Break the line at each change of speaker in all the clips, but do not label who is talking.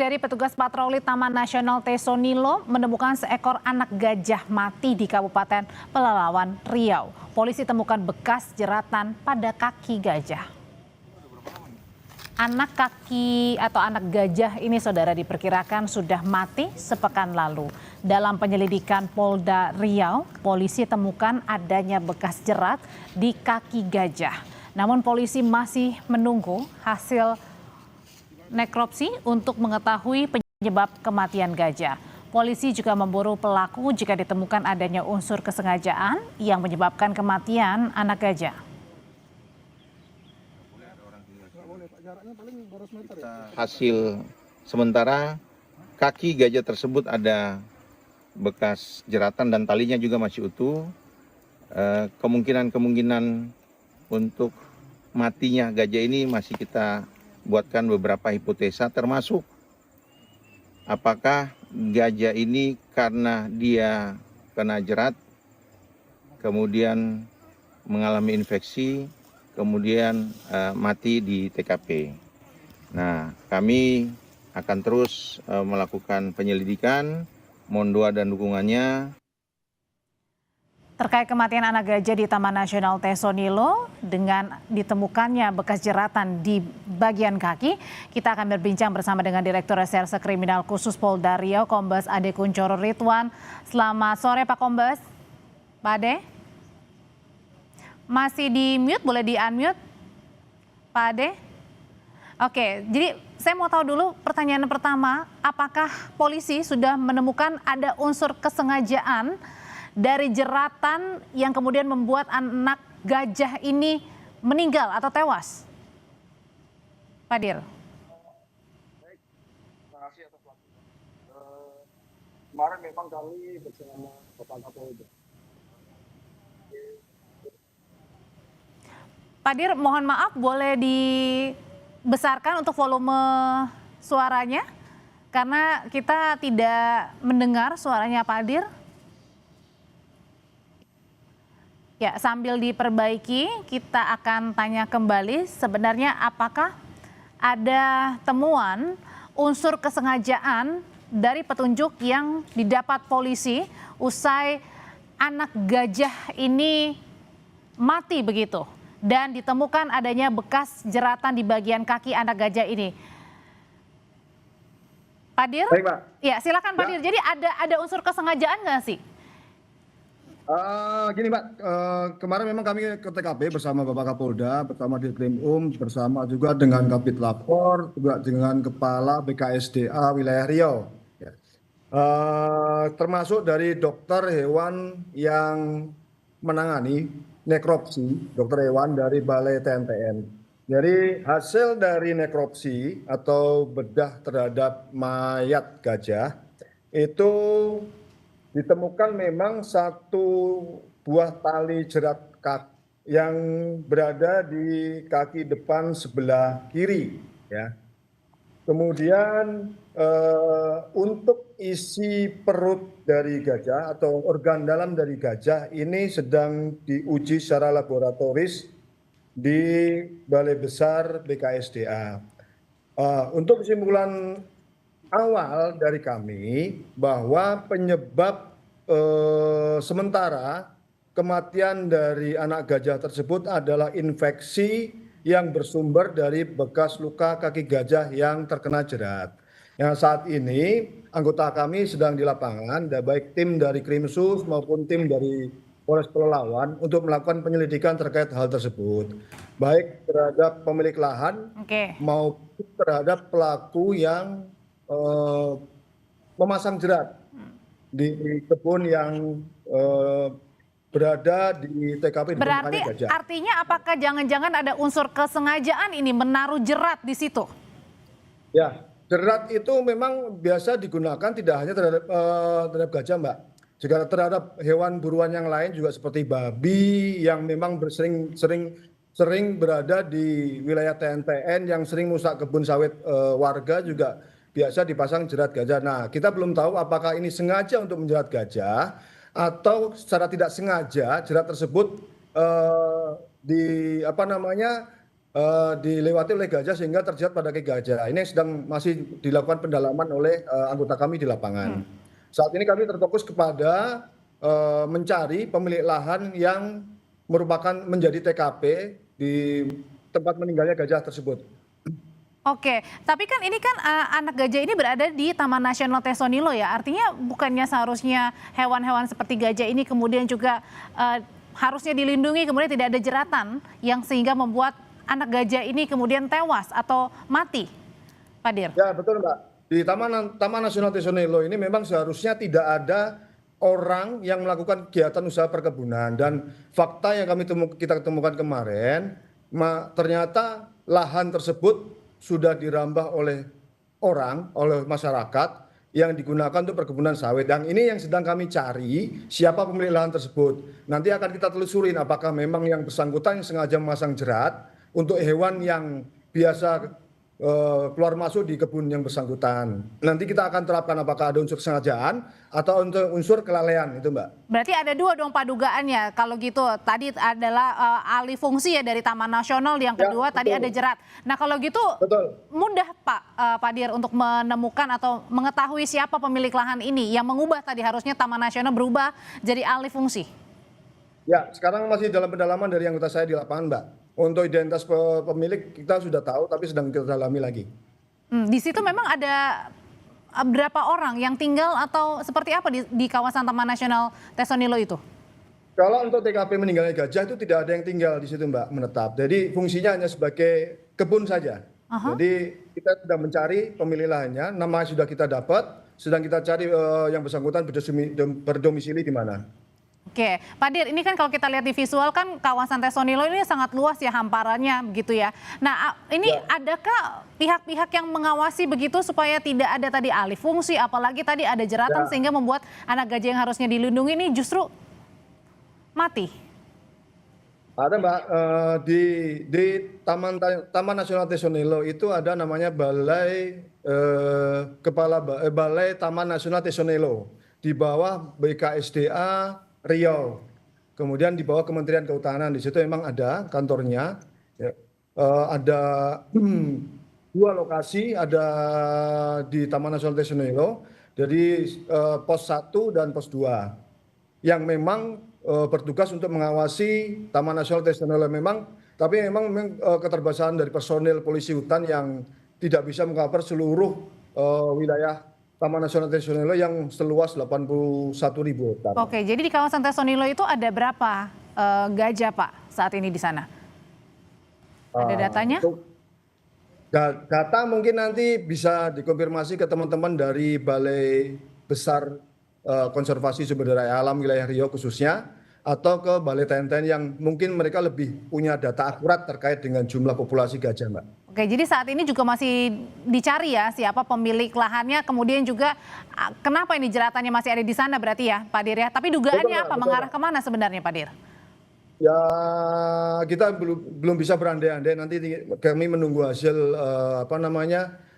Dari petugas patroli Taman Nasional Tesonilo menemukan seekor anak gajah mati di Kabupaten Pelalawan, Riau. Polisi temukan bekas jeratan pada kaki gajah. Anak gajah ini saudara diperkirakan sudah mati sepekan lalu. Dalam penyelidikan Polda Riau, polisi temukan adanya bekas jerat di kaki gajah. Namun polisi masih menunggu hasil nekropsi untuk mengetahui penyebab kematian gajah. Polisi juga memburu pelaku jika ditemukan adanya unsur kesengajaan yang menyebabkan kematian anak gajah.
Hasil sementara kaki gajah tersebut ada bekas jeratan dan talinya juga masih utuh. Kemungkinan untuk matinya gajah ini masih kita buatkan beberapa hipotesa, termasuk apakah gajah ini karena dia kena jerat, kemudian mengalami infeksi, kemudian mati di TKP. Nah, kami akan terus melakukan penyelidikan, mohon doa dan dukungannya.
Terkait kematian anak gajah di Taman Nasional Tesonilo dengan ditemukannya bekas jeratan di bagian kaki, kita akan berbincang bersama dengan Direktur Reserse Kriminal Khusus Polda Riau, Kombes Ade Kunchoro Ridwan. Selamat sore Pak Kombes. Pak Ade? Masih di mute, boleh di unmute? Pak Ade? Oke, jadi saya mau tahu dulu pertanyaan pertama, apakah polisi sudah menemukan ada unsur kesengajaan dari jeratan yang kemudian membuat anak gajah ini meninggal atau tewas? Pak Dir.
Baik, terima kasih atas waktunya. Kemarin memang kami bersama Bapak Kapolda.
Pak Dir, mohon maaf boleh dibesarkan untuk volume suaranya? Karena kita tidak mendengar suaranya Pak Dir. Ya, sambil diperbaiki, kita akan tanya kembali sebenarnya apakah ada temuan unsur kesengajaan dari petunjuk yang didapat polisi usai anak gajah ini mati begitu dan ditemukan adanya bekas jeratan di bagian kaki anak gajah ini. Pak Dir?
Baik, Pak.
Ya, silakan Pak Dir. Jadi ada unsur kesengajaan nggak sih?
Gini Pak, kemarin memang kami ke TKP bersama Bapak Kapolda, bersama Ditkrim bersama juga dengan Kabid Lapor, juga dengan Kepala BKSDA wilayah Riau. Ya. Termasuk dari dokter hewan yang menangani nekropsi, dokter hewan dari Balai TNPN. Jadi hasil dari nekropsi atau bedah terhadap mayat gajah itu ditemukan memang satu buah tali jerat kaki yang berada di kaki depan sebelah kiri, ya. Kemudian untuk isi perut dari gajah atau organ dalam dari gajah ini sedang diuji secara laboratoris di Balai Besar BKSDA. Untuk kesimpulan awal dari kami bahwa penyebab sementara kematian dari anak gajah tersebut adalah infeksi yang bersumber dari bekas luka kaki gajah yang terkena jerat. Yang saat ini anggota kami sedang di lapangan, baik tim dari Krimsus maupun tim dari Polres Pelalawan untuk melakukan penyelidikan terkait hal tersebut, baik terhadap pemilik lahan maupun terhadap pelaku yang memasang jerat di kebun yang berada di TKP.
Berarti artinya apakah jangan-jangan ada unsur kesengajaan ini menaruh jerat di situ?
Ya, jerat itu memang biasa digunakan tidak hanya terhadap gajah, Mbak. Juga terhadap hewan buruan yang lain juga seperti babi yang memang sering berada di wilayah TNPN yang sering merusak kebun sawit warga juga biasa dipasang jerat gajah. Nah, kita belum tahu apakah ini sengaja untuk menjerat gajah atau secara tidak sengaja jerat tersebut dilewati oleh gajah sehingga terjerat pada kaki gajah. Ini yang sedang masih dilakukan pendalaman oleh anggota kami di lapangan. Saat ini kami terfokus kepada mencari pemilik lahan yang merupakan menjadi TKP di tempat meninggalnya gajah tersebut.
Oke, tapi kan ini kan anak gajah ini berada di Taman Nasional Tesonilo ya. Artinya bukannya seharusnya hewan-hewan seperti gajah ini kemudian juga harusnya dilindungi, kemudian tidak ada jeratan yang sehingga membuat anak gajah ini kemudian tewas atau mati, Pak Dir?
Ya betul Mbak. Di Taman Nasional Tesonilo ini memang seharusnya tidak ada orang yang melakukan kegiatan usaha perkebunan, dan fakta yang kita temukan kemarin ternyata lahan tersebut sudah dirambah oleh oleh masyarakat yang digunakan untuk perkebunan sawit. Yang ini yang sedang kami cari siapa pemilik lahan tersebut. Nanti akan kita telusurin apakah memang yang bersangkutan yang sengaja memasang jerat untuk hewan yang biasa keluar masuk di kebun yang bersangkutan. Nanti kita akan terapkan apakah ada unsur kesengajaan atau unsur kelalaian itu Mbak.
Berarti ada dua dong Pak dugaannya. Kalau gitu tadi adalah alih fungsi ya dari Taman Nasional, yang kedua
ya,
tadi ada jerat. Nah kalau gitu mudah Pak Dir untuk menemukan atau mengetahui siapa pemilik lahan ini yang mengubah tadi harusnya Taman Nasional berubah jadi alih fungsi.
Ya sekarang masih dalam pendalaman dari anggota saya di lapangan Mbak. Untuk identitas pemilik kita sudah tahu tapi sedang kita dalami lagi.
Di situ memang ada berapa orang yang tinggal atau seperti apa di kawasan Taman Nasional Tesonilo itu?
Kalau untuk TKP meninggalnya gajah itu tidak ada yang tinggal di situ Mbak, menetap. Jadi fungsinya hanya sebagai kebun saja. Jadi kita sudah mencari pemilik lahannya, nama sudah kita dapat, sedang kita cari yang bersangkutan berdomisili di mana.
Oke, Pak Dir, ini kan kalau kita lihat di visual kan kawasan Tesonilo ini sangat luas ya hamparannya begitu ya. Nah, ini adakah pihak-pihak yang mengawasi begitu supaya tidak ada tadi alih fungsi, apalagi tadi ada jeratan sehingga membuat anak gajah yang harusnya dilindungi ini justru mati?
Ada Mbak, di Taman Nasional Tesonilo itu ada namanya Balai Taman Nasional Tesonilo di bawah BKSDA Riau, kemudian di bawah Kementerian Kehutanan. Di situ memang ada kantornya, ya. Ada dua lokasi, ada di Taman Nasional Tesonilo, jadi pos 1 dan pos 2 yang memang bertugas untuk mengawasi Taman Nasional Tesonilo memang, tapi memang keterbatasan dari personil polisi hutan yang tidak bisa mengcover seluruh wilayah Taman Nasional Tesonilo yang seluas 81.000 hektar.
Oke, jadi di kawasan Tesonilo itu ada berapa gajah Pak saat ini di sana? Ada datanya?
Data mungkin nanti bisa dikonfirmasi ke teman-teman dari Balai Besar Konservasi Sumber Daya Alam Wilayah Riau khususnya, atau ke Balai TNTN yang mungkin mereka lebih punya data akurat terkait dengan jumlah populasi gajah Mbak.
Oke, jadi saat ini juga masih dicari ya siapa pemilik lahannya, kemudian juga kenapa ini jeratannya masih ada di sana berarti ya Pak Dir ya. Tapi dugaannya apa? Mengarah kemana sebenarnya Pak Dir?
Ya kita belum bisa berandai-andai, nanti kami menunggu hasil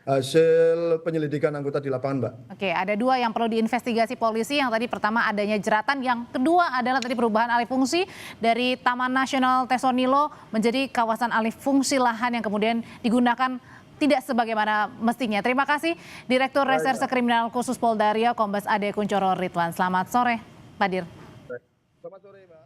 hasil penyelidikan anggota di lapangan Mbak.
Oke, ada dua yang perlu diinvestigasi polisi. Yang tadi pertama adanya jeratan, yang kedua adalah tadi perubahan alih fungsi dari Taman Nasional Tesonilo menjadi kawasan alih fungsi lahan yang kemudian digunakan tidak sebagaimana mestinya. Terima kasih Direktur Reserse Kriminal Khusus Polda Riau Kombes Ade Kunchoro Ridwan. Selamat sore Pak Dir.
Selamat sore Mbak.